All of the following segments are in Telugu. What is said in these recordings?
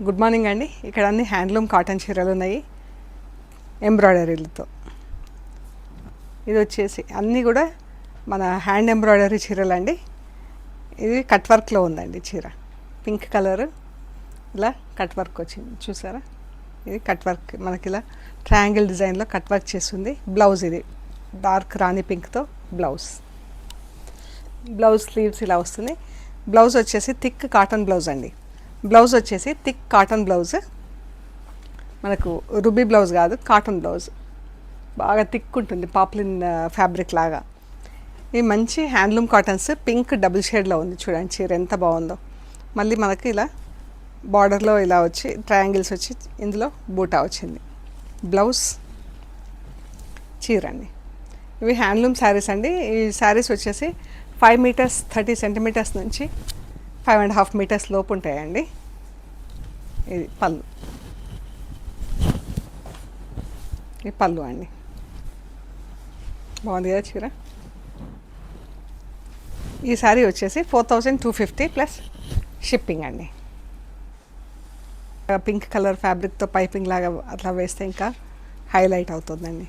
గుడ్ మార్నింగ్ అండి. ఇక్కడ అన్ని హ్యాండ్లూమ్ కాటన్ చీరలు ఉన్నాయి ఎంబ్రాయిడరీలతో. ఇది వచ్చేసి అన్నీ కూడా మన హ్యాండ్ ఎంబ్రాయిడరీ చీరలు అండి. ఇది కట్ వర్క్లో ఉందండి చీర. పింక్ కలర్ ఇలా కట్ వర్క్ వచ్చింది చూసారా. ఇది కట్ వర్క్ మనకి ఇలా ట్రయాంగిల్ డిజైన్లో కట్ వర్క్ చేస్తుంది. బ్లౌజ్ ఇది డార్క్ రాణి పింక్తో బ్లౌజ్ స్లీవ్స్ ఇలా వస్తుంది. బ్లౌజ్ వచ్చేసి థిక్ కాటన్ బ్లౌజ్ అండి. బ్లౌజ్ వచ్చేసి థిక్ కాటన్ బ్లౌజ్, మనకు రుబీ బ్లౌజ్ కాదు, కాటన్ బ్లౌజ్ బాగా థిక్ ఉంటుంది, పాప్లిన్ ఫ్యాబ్రిక్ లాగా. ఇది మంచి హ్యాండ్లూమ్ కాటన్స్. పింక్ డబుల్ షేడ్లో ఉంది చూడండి చీర ఎంత బాగుందో. మళ్ళీ మనకి ఇలా బార్డర్లో ఇలా వచ్చి ట్రయాంగిల్స్ వచ్చి ఇందులో బూటా వచ్చింది. బ్లౌజ్ చీర అండి. ఇవి హ్యాండ్లూమ్ శారీస్ అండి. ఈ శారీస్ వచ్చేసి 5 మీటర్స్ 30 సెంటీమీటర్స్ నుంచి 5.5 మీటర్స్ లోపు ఉంటాయండి. ఇది పళ్ళు, ఇది పళ్ళు అండి. బాగుంది కదా చీర. ఈ శారీ వచ్చేసి 4250 ప్లస్ షిప్పింగ్ అండి. పింక్ కలర్ ఫ్యాబ్రిక్తో పైపింగ్ లాగా అట్లా వేస్తే ఇంకా హైలైట్ అవుతుందండి.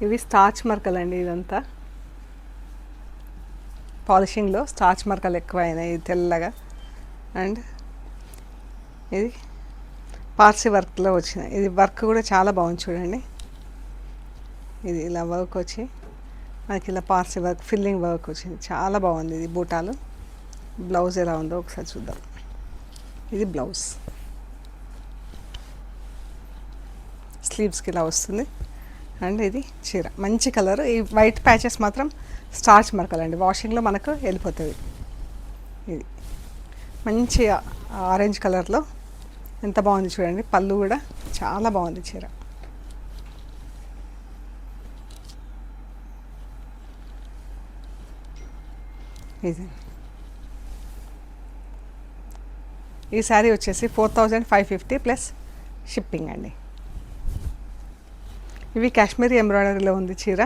ఇవి స్టార్చ్ మరకలు అండి. ఇదంతా పాలిషింగ్లో స్టార్చ్ మరకలు ఎక్కువ అయినాయి తెల్లగా. అండ్ ఇది పార్సీ వర్క్లో వచ్చిన ఇది వర్క్ కూడా చాలా బాగుంది చూడండి. ఇది ఇలా వర్క్ వచ్చి మనకి ఇలా పార్సీ వర్క్ ఫిల్లింగ్ వర్క్ వచ్చింది, చాలా బాగుంది. ఇది బూటాలు. బ్లౌజ్ ఎలా ఉందో ఒకసారి చూద్దాం. ఇది బ్లౌజ్ స్లీవ్స్కి ఇలా వస్తుంది. అండ్ ఇది చీర మంచి కలర్. ఈ వైట్ ప్యాచెస్ మాత్రం స్టార్చ్ మరకలు అండి, వాషింగ్లో మనకు వెళ్ళిపోతుంది. ఇది మంచి ఆరెంజ్ కలర్లో ఎంత బాగుంది చూడండి. పళ్ళు కూడా చాలా బాగుంది చీర. ఇది ఈ శారీ వచ్చేసి 4550 ప్లస్ షిప్పింగ్ అండి. ఇవి కాశ్మీరీ ఎంబ్రాయిడరీలో ఉంది చీర.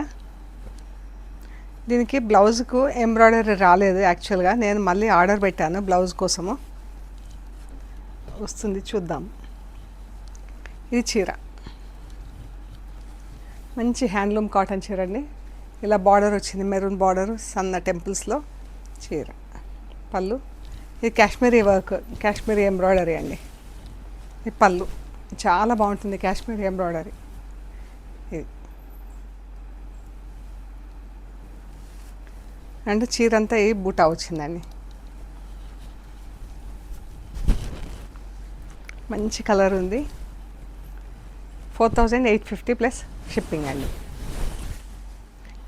దీనికి బ్లౌజ్కు ఎంబ్రాయిడరీ రాలేదు యాక్చువల్గా, నేను మళ్ళీ ఆర్డర్ పెట్టాను బ్లౌజ్ కోసము. వస్తుంది చూద్దాం. ఇది చీర మంచి హ్యాండ్లూమ్ కాటన్ చీర అండి. ఇలా బార్డర్ వచ్చింది, మెరూన్ బార్డర్ సన్న టెంపుల్స్లో చీర. పళ్ళు ఇది కాశ్మీరీ వర్క్, కాశ్మీరీ ఎంబ్రాయిడరీ అండి. ఇది పళ్ళు చాలా బాగుంటుంది కాశ్మీరీ ఎంబ్రాయిడరీ. ఇది అండ్ చీర అంతా ఈ బూటా వచ్చిందండి. మంచి కలర్ ఉంది. 4850 ప్లస్ షిప్పింగ్ అండి.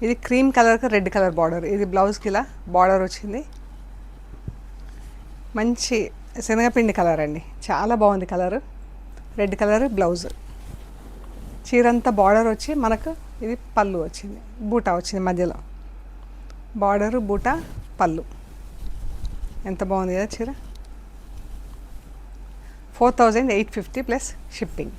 ఇది క్రీమ్ కలర్కి రెడ్ కలర్ బార్డర్. ఇది బ్లౌజ్కి ఇలా బార్డర్ వచ్చింది. మంచి శనగపిండి కలర్ అండి, చాలా బాగుంది కలర్. Red colour blouse. చీరంతా బార్డర్ వచ్చి మనకు ఇది పళ్ళు వచ్చింది, బూటా వచ్చింది మధ్యలో. బార్డరు బూటా పళ్ళు ఎంత బాగుంది కదా చీర. 4850 ప్లస్ షిప్పింగ్.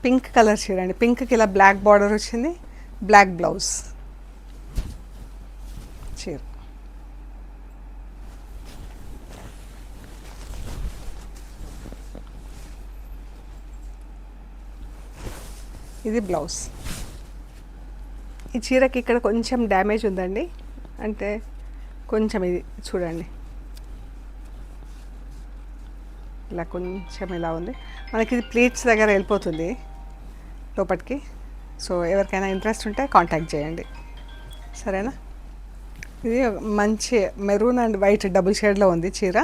పింక్ కలర్ చీర అండి. పింక్కి ఇలా బ్లాక్ బార్డర్ వచ్చింది, బ్లాక్ బ్లౌజ్ చీర. ఇది బ్లౌజ్. ఈ చీరకి ఇక్కడ కొంచెం డ్యామేజ్ ఉందండి, అంటే కొంచెం ఇది చూడండి ఇలా కొంచెం ఇలా ఉంది. మనకి ఇది ప్లీట్స్ దగ్గర వెళ్ళిపోతుంది లోపలికి. సో ఎవరికైనా ఇంట్రెస్ట్ ఉంటే కాంటాక్ట్ చేయండి, సరేనా. ఇది మంచి మెరూన్ అండ్ వైట్ డబుల్ షేడ్లో ఉంది చీర.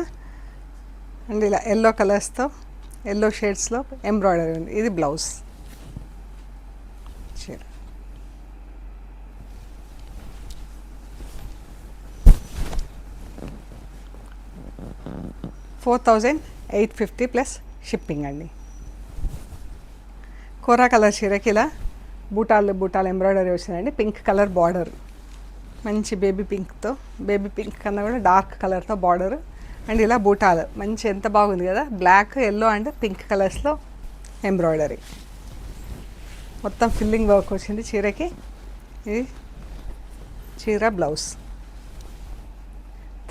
అండ్ ఇలా ఎల్లో కలర్స్తో ఎల్లో షేడ్స్లో ఎంబ్రాయిడరీ ఉంది. ఇది బ్లౌజ్ చీర. $4850 ప్లస్ షిప్పింగ్ అండి. కోరా కలర్ చీరకి ఇలా బూటాలు ఎంబ్రాయిడరీ వచ్చిందండి. పింక్ కలర్ బార్డర్, మంచి బేబీ పింక్తో, బేబీ పింక్ కన్నా కూడా డార్క్ కలర్తో బార్డర్. అండ్ ఇలా బూటాలు మంచి ఎంత బాగుంది కదా. బ్లాక్, ఎల్లో అండ్ పింక్ కలర్స్లో ఎంబ్రాయిడరీ. మొత్తం ఫిల్లింగ్ వర్క్ వచ్చింది చీరకి. ఇది చీర బ్లౌజ్.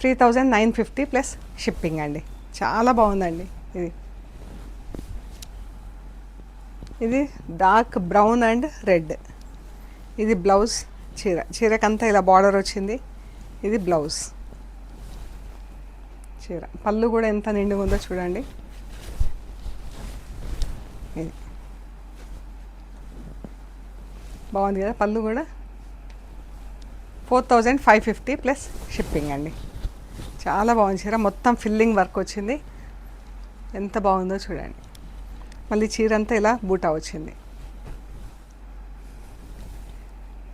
3950 ప్లస్ షిప్పింగ్ అండి. చాలా బాగుందండి ఇది. ఇది డార్క్ బ్రౌన్ అండ్ రెడ్. ఇది బ్లౌజ్. చీరకంతా ఇలా బార్డర్ వచ్చింది. ఇది బ్లౌజ్. చీర పళ్ళు కూడా ఎంత నిండుగా ఉందో చూడండి. ఇది బాగుంది కదా పళ్ళు కూడా. 4550 ప్లస్ షిప్పింగ్ అండి. చాలా బాగుంది చీర. మొత్తం ఫిల్లింగ్ వర్క్ వచ్చింది. ఎంత బాగుందో చూడండి. మళ్ళీ చీర అంతా ఇలా బూటా వచ్చింది.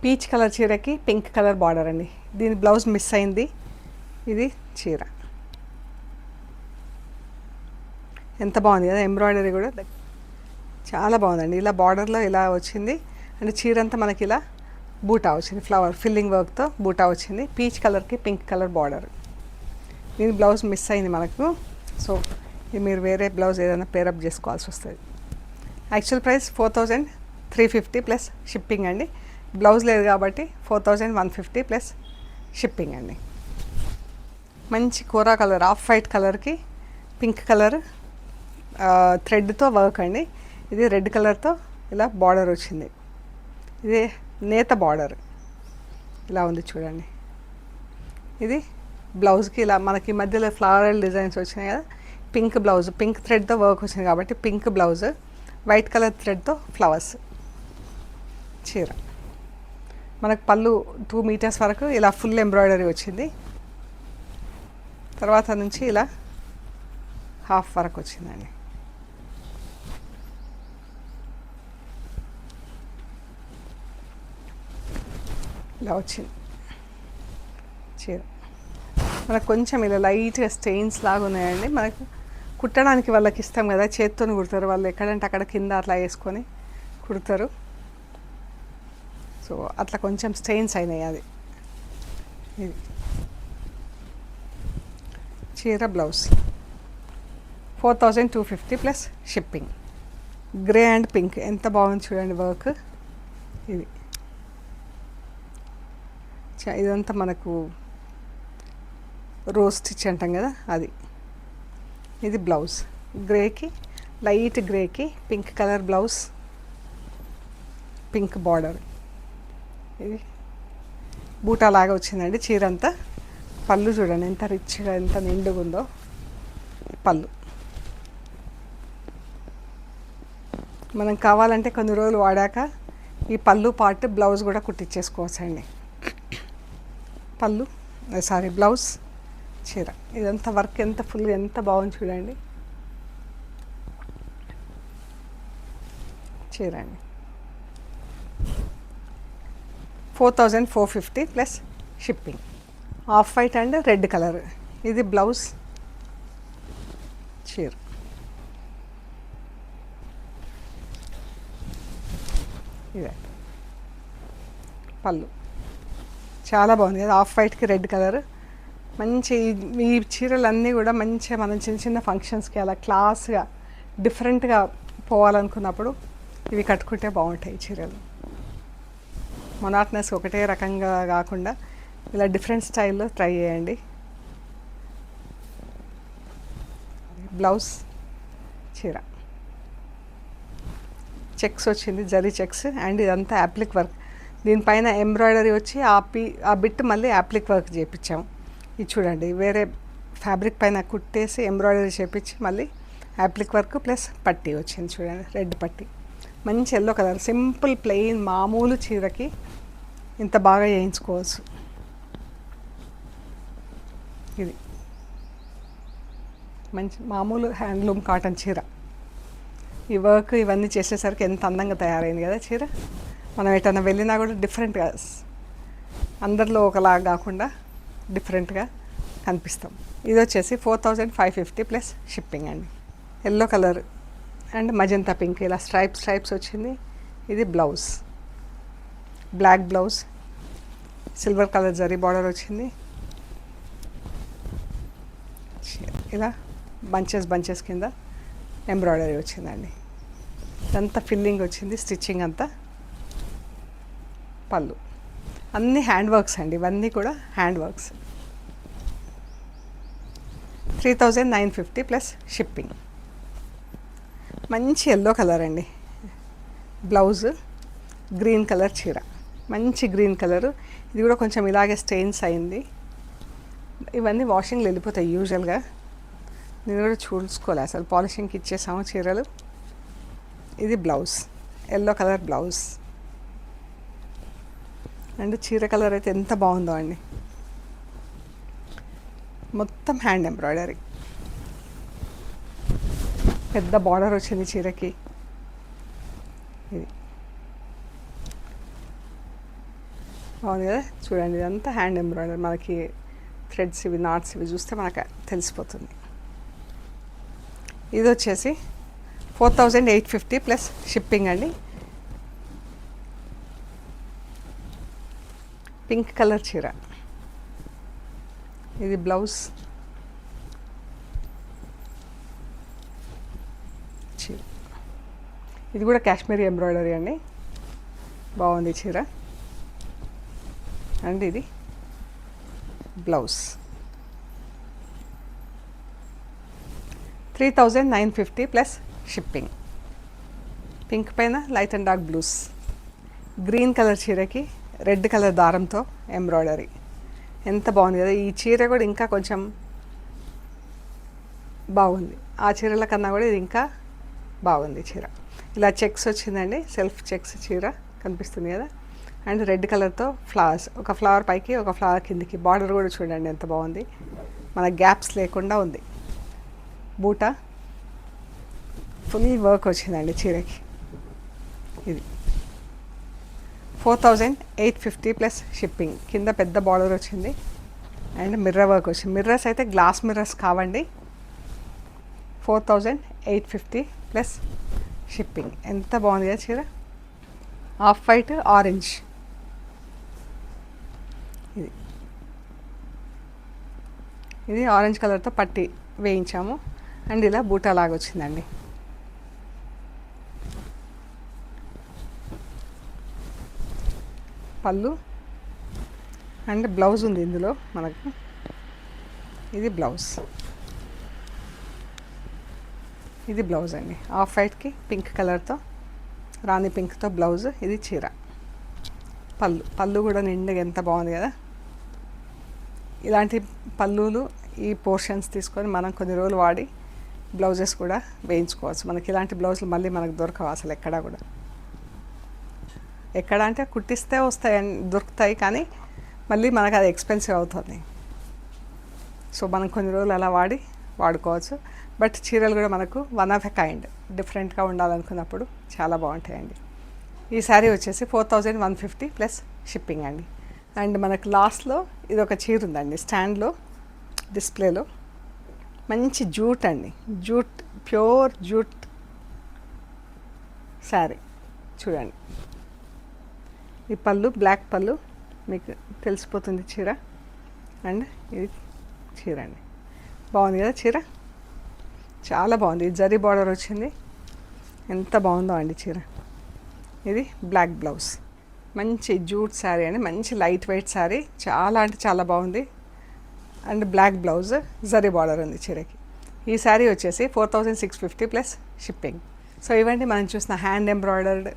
పీచ్ కలర్ చీరకి పింక్ కలర్ బార్డర్ అండి. దీని బ్లౌజ్ మిస్ అయింది. ఇది చీర ఎంత బాగుంది కదా. ఎంబ్రాయిడరీ కూడా చాలా బాగుందండి. ఇలా బార్డర్లో ఇలా వచ్చింది. అండ్ చీర అంతా మనకి ఇలా బూటా వచ్చింది. ఫ్లవర్ ఫిల్లింగ్ వర్క్తో బూటా వచ్చింది. పీచ్ కలర్కి పింక్ కలర్ బార్డర్. దీని బ్లౌజ్ మిస్ అయింది మనకు. సో ఇది మీరు వేరే బ్లౌజ్ ఏదైనా పేరప్ చేసుకోవాల్సి వస్తుంది. యాక్చువల్ ప్రైస్ 4350 ప్లస్ షిప్పింగ్ అండి. బ్లౌజ్ లేదు కాబట్టి 4150 ప్లస్ షిప్పింగ్ అండి. మంచి కోరా కలర్, ఆఫ్ వైట్ కలర్కి పింక్ కలర్ థ్రెడ్తో వర్క్ అండి. ఇది రెడ్ కలర్తో ఇలా బార్డర్ వచ్చింది. ఇది నేత బార్డర్ ఇలా ఉంది చూడండి. ఇది బ్లౌజ్కి ఇలా మనకి మధ్యలో ఫ్లవరల్ డిజైన్స్ వచ్చినాయి కదా. పింక్ బ్లౌజ్, పింక్ థ్రెడ్తో వర్క్ వచ్చింది కాబట్టి పింక్ బ్లౌజ్, వైట్ కలర్ థ్రెడ్తో ఫ్లవర్స్. చీర మనకు పళ్ళు 2 మీటర్స్ వరకు ఇలా ఫుల్ ఎంబ్రాయిడరీ వచ్చింది. తర్వాత నుంచి ఇలా హాఫ్ వరకు వచ్చిందండి. ఇలా వచ్చింది చీర. మనకు కొంచెం ఇలా లైట్గా స్టెయిన్స్ లాగా ఉన్నాయండి. మనకు కుట్టడానికి వాళ్ళకి ఇస్తాం కదా, చేతితో కుడతారు వాళ్ళు. ఎక్కడంటే అక్కడ కింద అట్లా వేసుకొని కుడతారు. సో అట్లా కొంచెం స్టెయిన్స్ అయినాయి. అది ఇది చీర blouse 4250 plus shipping. Grey and pink ఎంత బాగుంది చూడండి వర్క్. ఇది ఇదంతా మనకు రోజ్ స్టిచ్ అంటాం కదా అది. ఇది బ్లౌజ్ గ్రేకి, లైట్ గ్రేకి pink colour blouse, pink border. ఇది బూటా లాగా వచ్చిందండి చీర అంతా. పళ్ళు చూడండి ఎంత రిచ్గా ఎంత నిండుగా ఉందో పళ్ళు. మనం కావాలంటే కొన్ని రోజులు వాడాక ఈ పళ్ళు పార్ట్ బ్లౌజ్ కూడా కుట్టించేసుకోవచ్చండి. పళ్ళు బ్లౌజ్ చీర. ఇదంతా వర్క్ ఎంత ఫుల్ ఎంత బాగుంది చూడండి. చీర అండి 4450 plus shipping. Off white and red colour. ఇది బ్లౌజ్. చీర ఇదే పళ్ళు. చాలా బాగుంది కదా. ఆఫ్ వైట్కి రెడ్ కలర్. మంచి ఈ చీరలన్నీ కూడా మంచిగా మనం చిన్న చిన్న ఫంక్షన్స్కి అలా క్లాస్గా డిఫరెంట్గా పోవాలనుకున్నప్పుడు ఇవి కట్టుకుంటే బాగుంటాయి చీరలు. మొనాట్నెస్ ఒకటే రకంగా కాకుండా ఇలా డిఫరెంట్ స్టైల్లో ట్రై చేయండి. బ్లౌజ్ చీర చెక్స్ వచ్చింది, జరీ చెక్స్. అండ్ ఇదంతా యాప్లిక్ వర్క్. దీనిపైన ఎంబ్రాయిడరీ వచ్చి ఆ బిట్ మళ్ళీ యాప్లిక్ వర్క్ చేయించాము. ఇది చూడండి వేరే ఫ్యాబ్రిక్ పైన కుట్టేసి ఎంబ్రాయిడరీ చేయించి మళ్ళీ యాప్లిక్ వర్క్ ప్లస్ పట్టీ వచ్చింది చూడండి. రెడ్ పట్టీ, మంచి ఎల్లో కలర్. సింపుల్ ప్లెయిన్ మామూలు చీరకి ఇంత బాగా చేయించుకోవచ్చు. ఇది మంచి మామూలు హ్యాండ్లూమ్ కాటన్ చీర. ఈ వర్క్ ఇవన్నీ చేసేసరికి ఎంత అందంగా తయారైంది కదా చీర. మనం ఎటన్నా వెళ్ళినా కూడా డిఫరెంట్గా, అందరిలో ఒకలా కాకుండా డిఫరెంట్గా కనిపిస్తాం. ఇది వచ్చేసి 4550 ప్లస్ షిప్పింగ్ అండి. Yellow colour and magenta pink ఇలా స్ట్రైప్స్ వచ్చింది. ఇది blouse, black blouse, silver colour zari border వచ్చింది. ఇలా బంచెస్ కింద ఎంబ్రాయిడరీ వచ్చిందండి. ఇదంతా ఫిల్లింగ్ వచ్చింది, స్టిచ్చింగ్ అంతా. పళ్ళు అన్నీ హ్యాండ్ వర్క్స్ అండి. ఇవన్నీ కూడా హ్యాండ్ వర్క్స్. 3950 plus shipping. మంచి ఎల్లో కలర్ అండి. బ్లౌజ్ గ్రీన్ కలర్ చీర, మంచి గ్రీన్ కలరు. ఇది కూడా కొంచెం ఇలాగే స్టెయిన్స్ అయింది. ఇవన్నీ వాషింగ్లో వెళ్ళిపోతాయి యూజువల్గా. నేను కూడా చూసుకోలే, అసలు పాలిషింగ్కి ఇచ్చేసాము చీరలు. ఇది blouse, yellow colour blouse. And చీర కలర్ అయితే ఎంత బాగుందో అండి. మొత్తం హ్యాండ్ ఎంబ్రాయిడరీ, పెద్ద బార్డర్ వచ్చింది చీరకి. ఇది బాగుంది కదా, చూడండి. ఇదంతా హ్యాండ్ ఎంబ్రాయిడరీ. మనకి థ్రెడ్స్ ఇవి, నాట్స్ ఇవి చూస్తే మనకు తెలిసిపోతుంది. ఇది వచ్చేసి 4850 ప్లస్ షిప్పింగ్ అండి. పింక్ కలర్ చీర. ఇది బ్లౌజ్, చీర. ఇది కూడా కాశ్మీరీ ఎంబ్రాయిడరీ అండి. బాగుంది చీర. అండ్ ఇది బ్లౌజ్. 3950 plus shipping. పింక్ పైన light and dark blues. Green colour చీరకి రెడ్ కలర్ దారంతో ఎంబ్రాయిడరీ. ఎంత బాగుంది కదా. ఈ చీర కూడా ఇంకా కొంచెం బాగుంది. ఆ చీరల కన్నా కూడా ఇది ఇంకా బాగుంది చీర. ఇలా చెక్స్ వచ్చిందండి, సెల్ఫ్ చెక్స్ చీర కనిపిస్తుంది కదా. అండ్ రెడ్ కలర్తో ఫ్లవర్స్, ఒక ఫ్లవర్ పైకి ఒక ఫ్లవర్ కిందికి. బార్డర్ కూడా చూడండి ఎంత బాగుంది, మన గ్యాప్స్ లేకుండా ఉంది. బూటా ఫుల్ వర్క్ వచ్చిందండి చీరకి. ఇది 4850 ప్లస్ షిప్పింగ్. కింద పెద్ద బార్డర్ వచ్చింది అండ్ మిర్రర్ వర్క్ వచ్చింది. మిర్రర్స్ అయితే గ్లాస్ మిర్రర్స్ కావండి. 4850 ప్లస్ షిప్పింగ్. ఎంత బాగుంది కదా చీర. Off white orange. ఇది ఆరెంజ్ కలర్తో పట్టి వేయించాము. అండ్ ఇలా బూటా లాగా వచ్చిందండి. పళ్ళు అండ్ బ్లౌజ్ ఉంది ఇందులో మనకు. ఇది బ్లౌజ్, ఇది బ్లౌజ్ అండి. ఆఫ్ వైట్కి పింక్ కలర్తో, రాణి పింక్తో బ్లౌజ్. ఇది చీర. పళ్ళు, పళ్ళు కూడా నిండుగా ఎంత బాగుంది కదా. ఇలాంటి పళ్ళులు ఈ పోర్షన్స్ తీసుకొని మనం కొన్ని రోజులు వాడి బ్లౌజెస్ కూడా వేయించుకోవచ్చు. మనకి ఇలాంటి బ్లౌజులు మళ్ళీ మనకు దొరకవు అసలు ఎక్కడా కూడా. ఎక్కడ అంటే కుట్టిస్తే వస్తాయి, దొరుకుతాయి, కానీ మళ్ళీ మనకు అది ఎక్స్పెన్సివ్ అవుతుంది. సో మనం కొన్ని రోజులు అలా వాడుకోవచ్చు. బట్ చీరలు కూడా మనకు వన్ ఆఫ్ ఎ కైండ్, డిఫరెంట్గా ఉండాలనుకున్నప్పుడు చాలా బాగుంటాయండి. ఈ శారీ వచ్చేసి 4150 ప్లస్ షిప్పింగ్ అండి. అండ్ మనకు లాస్ట్లో ఇది ఒక చీర ఉందండి స్టాండ్లో, డిస్ప్లేలో. మంచి జూట్ అండి, జూట్, ప్యూర్ జూట్ శారీ. చూడండి, ఈ పళ్ళు బ్లాక్ పళ్ళు మీకు తెలిసిపోతుంది చీర. అండ్ ఇది చీర అండి. బాగుంది కదా చీర, చాలా బాగుంది. జరీ బార్డర్ వచ్చింది, ఎంత బాగుందో అండి చీర. ఇది బ్లాక్ బ్లౌజ్. మంచి జూట్ శారీ అండి, మంచి లైట్ వెయిట్ శారీ. చాలా అంటే చాలా బాగుంది. And black blouse, zari border ఉంది చీరకి. ఈ శారీ వచ్చేసి 4650 ప్లస్ షిప్పింగ్. సో ఇవండి మనం చూసిన hand embroidered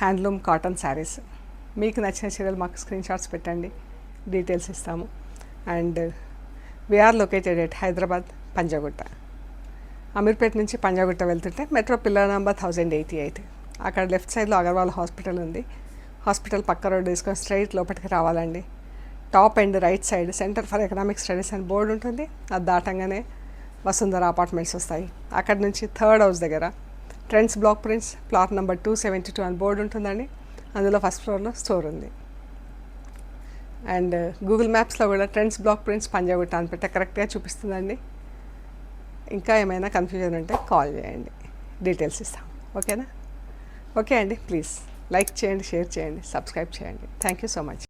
handloom cotton saris. మీకు నచ్చిన చీరలు మాకు స్క్రీన్ షాట్స్ పెట్టండి, డీటెయిల్స్ ఇస్తాము. And we are located at Hyderabad Panjagutta. Ameerpet నుంచి పంజాగుట్ట వెళ్తుంటే మెట్రో పిల్లర్ నెంబర్ 1088. అక్కడ లెఫ్ట్ సైడ్లో అగర్వాల్ హాస్పిటల్ ఉంది. హాస్పిటల్ పక్క రోడ్ తీసుకొని స్ట్రైట్ లోపలికి రావాలండి. Top and right side centre for economic studies అని బోర్డు ఉంటుంది. అది దాటంగానే వసుంధర అపార్ట్మెంట్స్ వస్తాయి. అక్కడ నుంచి థర్డ్ హౌస్ దగ్గర trends block prints plot number 272 అని బోర్డు ఉంటుందండి. అందులో ఫస్ట్ ఫ్లోర్లో స్టోర్ ఉంది. అండ్ గూగుల్ మ్యాప్స్లో కూడా ట్రెండ్స్ బ్లాక్ ప్రింట్స్ పంజాగుట్ట అని పెట్టే కరెక్ట్గా చూపిస్తుందండి. ఇంకా ఏమైనా కన్ఫ్యూజన్ ఉంటే కాల్ చేయండి, డీటెయిల్స్ ఇస్తాం. ఓకేనా? ఓకే అండి, ప్లీజ్ లైక్ చేయండి, షేర్ చేయండి, సబ్స్క్రైబ్ చేయండి. Thank you so much.